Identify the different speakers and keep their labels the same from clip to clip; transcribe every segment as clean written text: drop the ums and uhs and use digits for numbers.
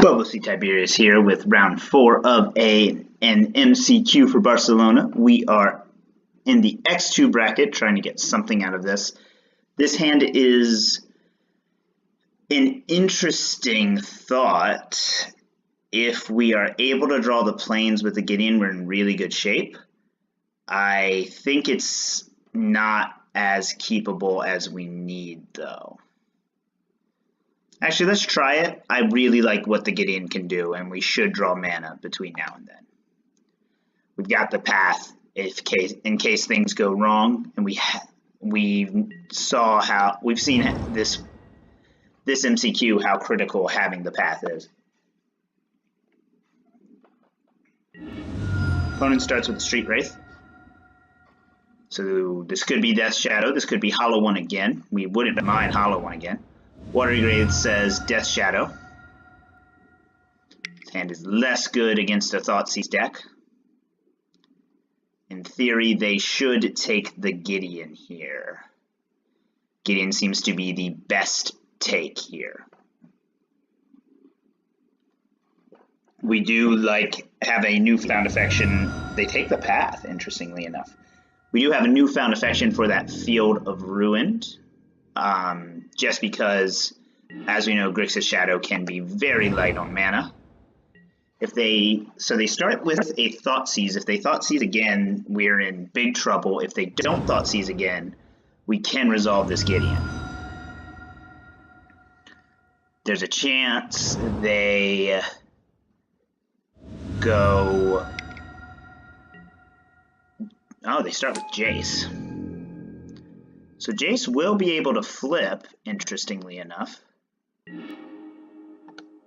Speaker 1: Bubbly Tiberius here with round 4 of an MCQ for Barcelona. We are in the X2 bracket trying to get something out of this. This hand is an interesting thought. If we are able to draw the plains with the Gideon, we're in really good shape. I think it's not as keepable as we need, though. Actually, let's try it. I really like what the Gideon can do, and we should draw mana between now and then. We've got the path in case things go wrong, and we've seen this MCQ how critical having the path is. Opponent starts with the Street Wraith. So this could be Death Shadow. This could be Hollow One again. We wouldn't mind Hollow One again. Watergrave says Death Shadow. This hand is less good against a Thoughtseize deck. In theory, they should take the Gideon here. Gideon seems to be the best take here. We do have a newfound affection. They take the path, interestingly enough. We do have a newfound affection for that Field of Ruined. Just because, as we know, Grixis Shadow can be very light on mana. So they start with a Thoughtseize. If they Thoughtseize again, we're in big trouble. If they don't Thoughtseize again, we can resolve this Gideon. There's a chance they go... Oh, they start with Jace. So Jace will be able to flip, interestingly enough.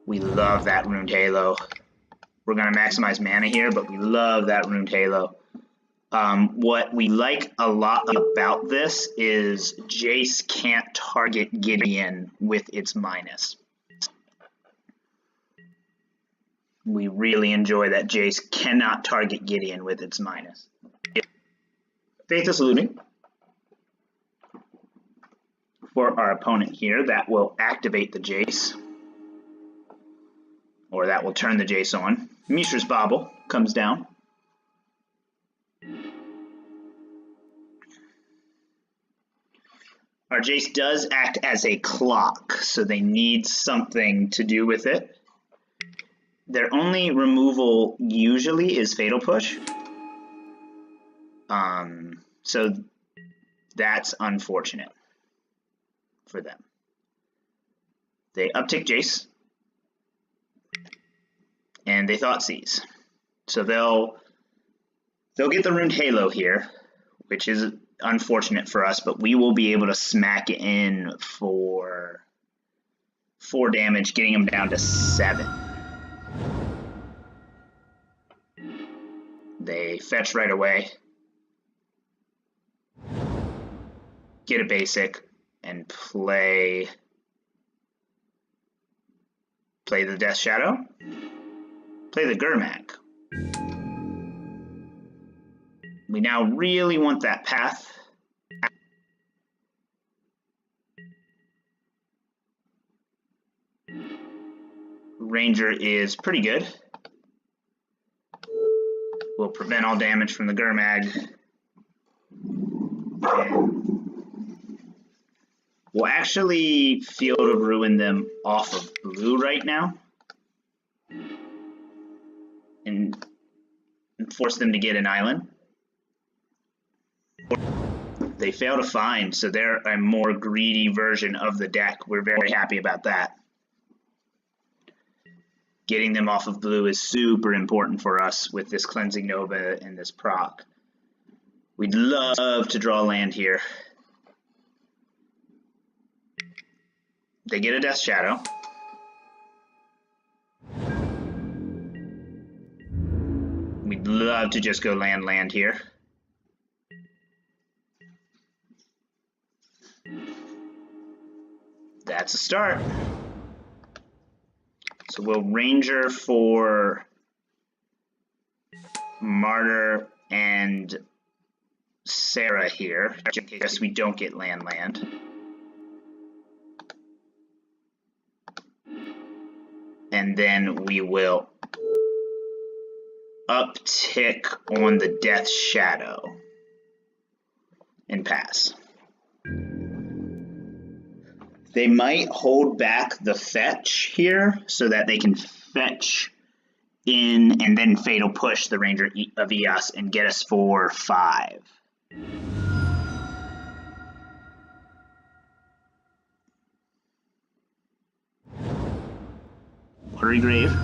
Speaker 1: We love that Runed Halo. We're going to maximize mana here, but we love that Runed Halo. What we like a lot about this is Jace can't target Gideon with its minus. We really enjoy that Jace cannot target Gideon with its minus. Faithless Looting. For our opponent here, that will activate the Jace, or that will turn the Jace on. Mishra's Bauble comes down. Our Jace does act as a clock, so they need something to do with it. Their only removal usually is Fatal Push. So that's unfortunate for them. They uptick Jace, and they Thoughtseize. So they'll get the Runed Halo here, which is unfortunate for us, but we will be able to smack it in for 4 damage, getting them down to 7. They fetch right away, get a basic, and play the Death Shadow, play the Gurmag. We now really want that path. Ranger is pretty good. Will prevent all damage from the Gurmag. We'll actually Field of Ruin them off of blue right now and force them to get an island. They fail to find, so they're a more greedy version of the deck. We're very happy about that. Getting them off of blue is super important for us with this Cleansing Nova and this proc. We'd love to draw land here. They get a Death Shadow. We'd love to just go land here. That's a start. So we'll Ranger for Martyr and Serra here, just in case we don't get land. and then we will uptick on the Death Shadow and pass. They might hold back the fetch here so that they can fetch in and then Fatal Push the Ranger of Eos and get us for 5. Watery Grave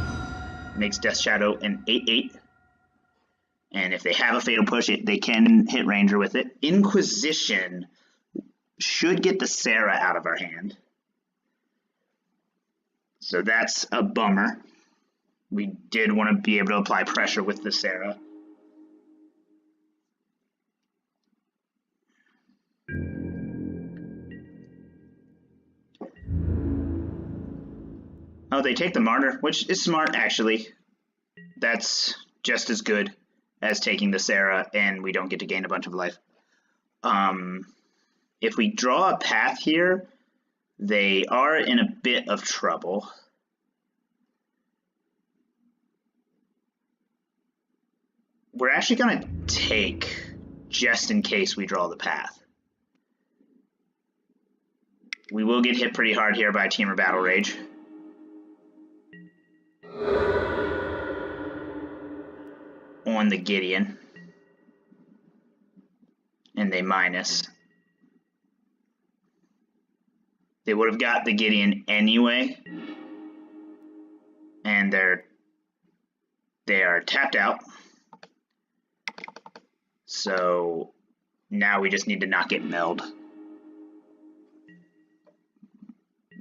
Speaker 1: makes Death Shadow an 8/8. And if they have a Fatal Push, they can hit Ranger with it. Inquisition should get the Serra out of our hand. So that's a bummer. We did want to be able to apply pressure with the Serra. Oh, they take the Martyr, which is smart, actually. That's just as good as taking the Serra, and we don't get to gain a bunch of life. If we draw a path here, they are in a bit of trouble. We're actually going to take, just in case we draw the path. We will get hit pretty hard here by Temur Battle Rage. On the Gideon. And they minus. They would have got the Gideon anyway. And they are tapped out. So now we just need to not get milled.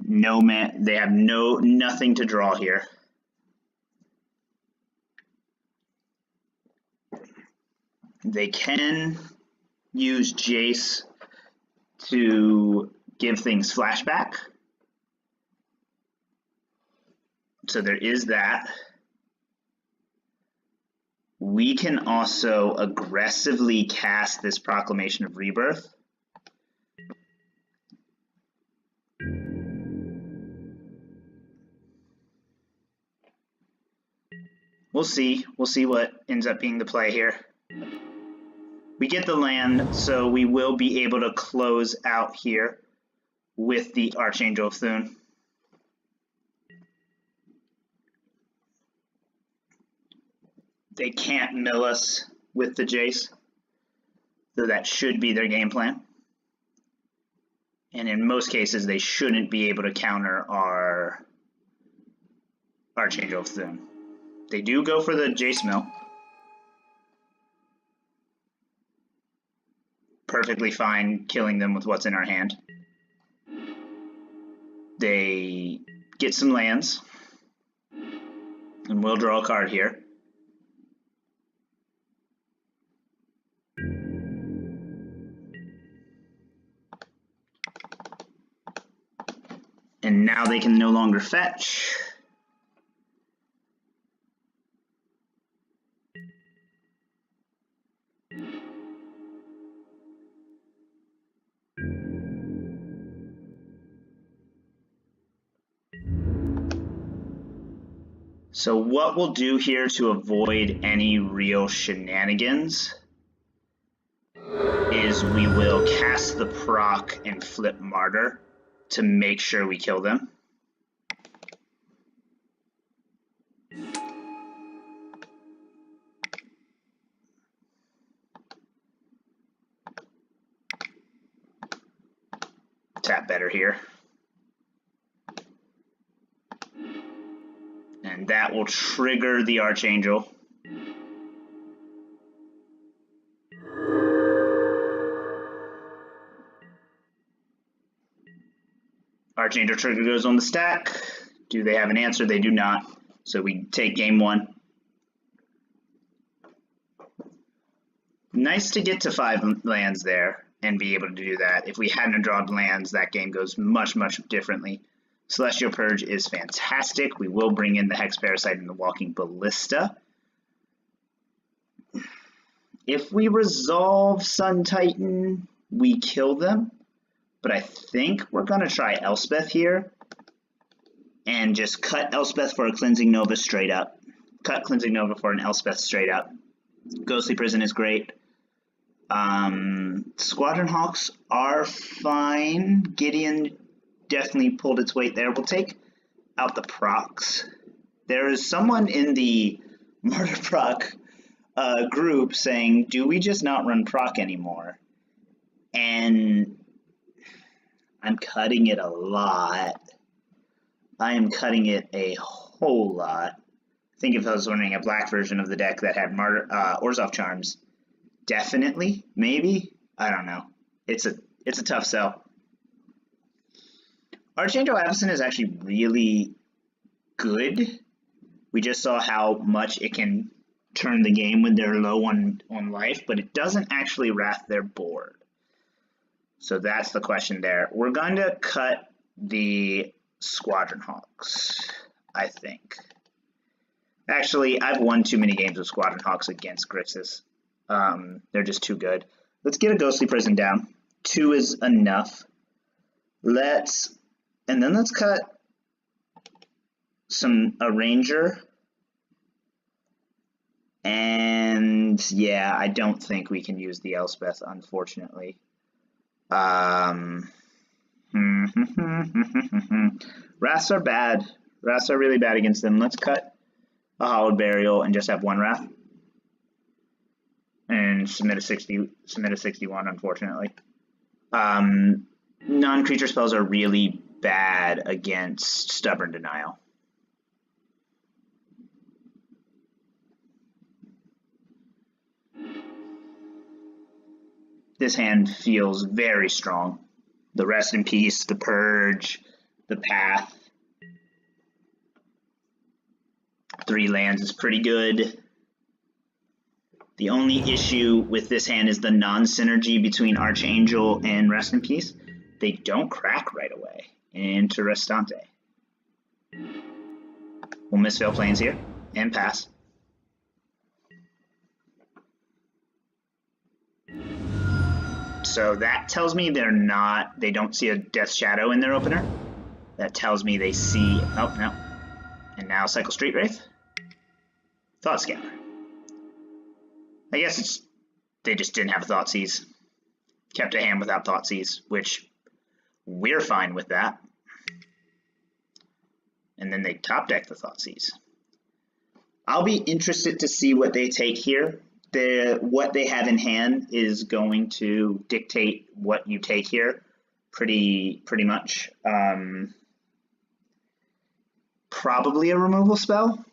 Speaker 1: No man, they have nothing to draw here. They can use Jace to give things flashback. So there is that. We can also aggressively cast this Proclamation of Rebirth. We'll see. We'll see what ends up being the play here. We get the land, so we will be able to close out here with the Archangel Avacyn. They can't mill us with the Jace, so that should be their game plan. And in most cases, they shouldn't be able to counter our Archangel Avacyn. They do go for the Jace mill. Perfectly fine killing them with what's in our hand. They get some lands, and we'll draw a card here. And now they can no longer fetch. So what we'll do here to avoid any real shenanigans is we will cast the proc and flip Martyr to make sure we kill them. Tap better here. And that will trigger the Archangel. Archangel trigger goes on the stack. Do they have an answer? They do not. So we take game 1. Nice to get to 5 lands there and be able to do that. If we hadn't drawn lands, that game goes much, much differently. Celestial Purge is fantastic. We will bring in the Hex Parasite and the Walking Ballista. If we resolve Sun Titan, we kill them. But I think we're going to try Elspeth here and just cut Elspeth for a Cleansing Nova straight up. Cut Cleansing Nova for an Elspeth straight up. Ghostly Prison is great. Squadron Hawks are fine. Gideon definitely pulled its weight there. We'll take out the procs. There is someone in the Martyr Proc group saying, do we just not run proc anymore? And I'm cutting it a lot. I am cutting it a whole lot. I think if I was running a black version of the deck that had Orzhov Charms, definitely, maybe, I don't know. It's a tough sell. Archangel Avacyn is actually really good. We just saw how much it can turn the game when they're low on life, but it doesn't actually wrath their board. So that's the question there. We're going to cut the Squadron Hawks, I think. Actually, I've won too many games with Squadron Hawks against Grixis. They're just too good. Let's get a Ghostly Prison down. 2 is enough. And then let's cut a Ranger. And yeah, I don't think we can use the Elspeth, unfortunately. Wraths are bad. Wraths are really bad against them. Let's cut a Hallowed Burial and just have 1 Wrath. And submit a 61, unfortunately. Non-creature spells are really bad against Stubborn Denial. This hand feels very strong. The Rest in Peace, the Purge, the Path. 3 lands is pretty good. The only issue with this hand is the non-synergy between Archangel and Rest in Peace. They don't crack right away. Interessante. We'll Mistveil Plains here and pass. So that tells me they don't see a Death Shadow in their opener. That tells me they see, oh no. And now Cycle Street Wraith. Thought Scour. I guess they just didn't have Thoughtseize. Kept a hand without Thoughtseize, which we're fine with that. And then they top deck the Thoughtseize. I'll be interested to see what they take here. What they have in hand is going to dictate what you take here, pretty much. Probably a removal spell,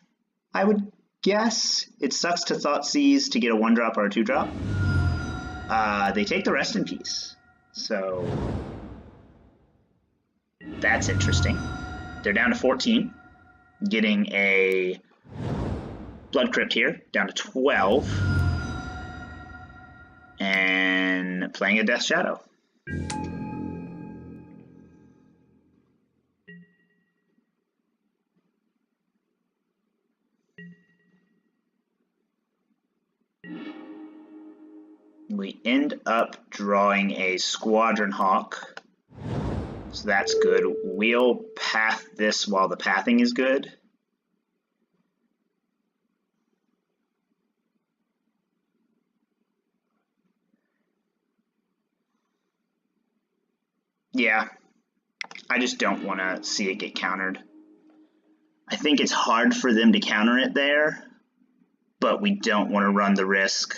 Speaker 1: I would guess. It sucks to Thoughtseize to get a 1-drop or a 2-drop. They take the Rest in Peace, so that's interesting. They're down to 14, getting a Blood Crypt here, down to 12. And playing a Death Shadow. We end up drawing a Squadron Hawk. So that's good. We'll path this while the pathing is good. Yeah, I just don't want to see it get countered. I think it's hard for them to counter it there, but we don't want to run the risk.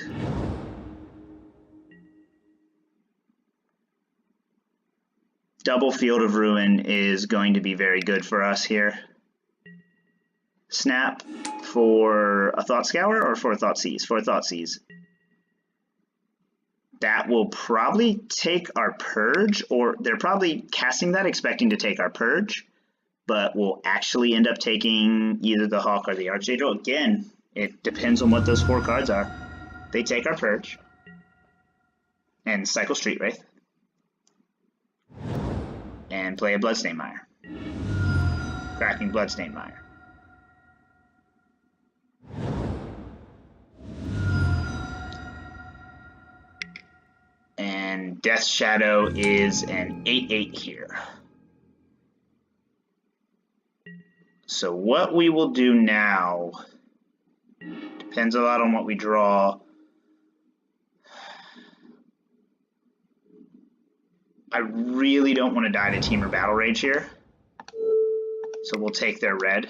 Speaker 1: Double Field of Ruin is going to be very good for us here. Snap for a Thought Scour or for a Thoughtseize? For a Thoughtseize. That will probably take our Purge, or they're probably casting that expecting to take our Purge, but we'll actually end up taking either the Hawk or the Archangel. Again, it depends on what those 4 cards are. They take our Purge and cycle Street Wraith and play a Bloodstained Mire. Cracking Bloodstained Mire. And Death Shadow is an 8/8 here. So what we will do now depends a lot on what we draw. I really don't want to die to Team or Battle Rage here, so we'll take their red.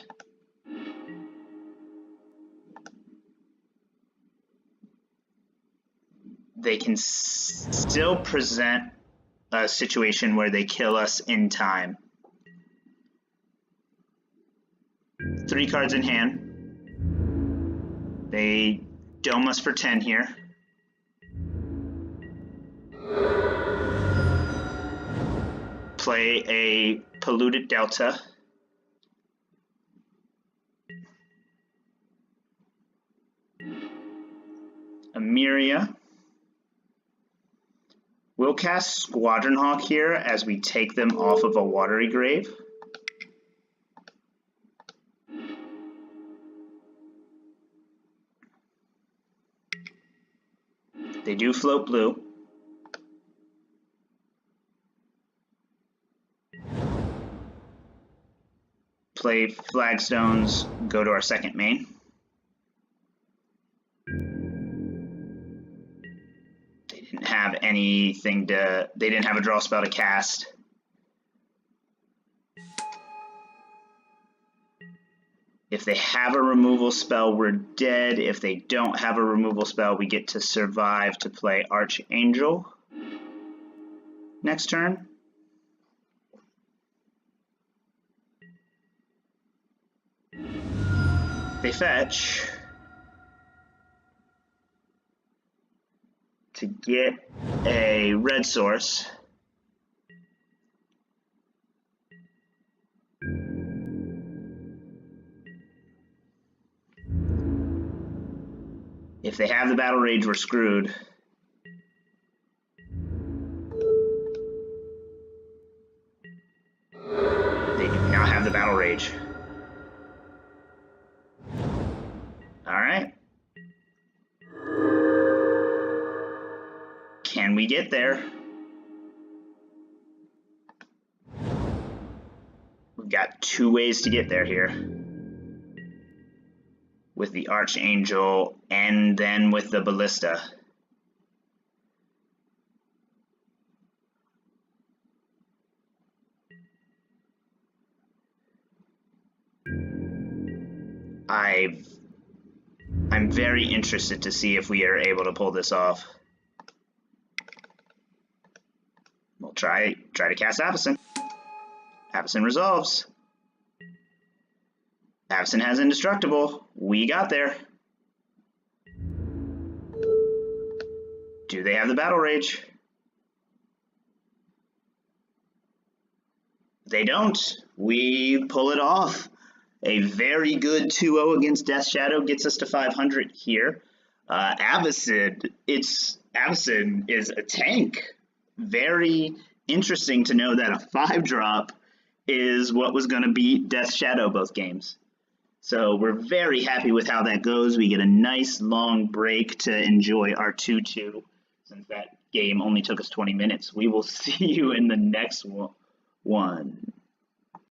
Speaker 1: They can still present a situation where they kill us in time. 3 cards in hand. They dome us for 10 here. Play a Polluted Delta. Emeria. We'll cast Squadron Hawk here as we take them off of a Watery Grave. They do float blue. Play Flagstones, go to our second main. They didn't have anything to, they didn't have a draw spell to cast. If they have a removal spell, we're dead. If they don't have a removal spell, we get to survive to play Archangel next turn. They fetch to get a red source. If they have the Battle Rage, we're screwed. They do not have the Battle Rage. Alright. Can we get there? We've got 2 ways to get there here. With the Archangel and then with the Ballista. I'm very interested to see if we are able to pull this off. We'll try to cast Avacyn. Avacyn resolves. Avacyn has Indestructible. We got there. Do they have the Battle Rage? They don't. We pull it off. A very good 2-0 against Death Shadow gets us to 500 here. Avacyn is a tank. Very interesting to know that a 5-drop is what was going to beat Death Shadow both games. So we're very happy with how that goes. We get a nice long break to enjoy our 2-2 since that game only took us 20 minutes. We will see you in the next one.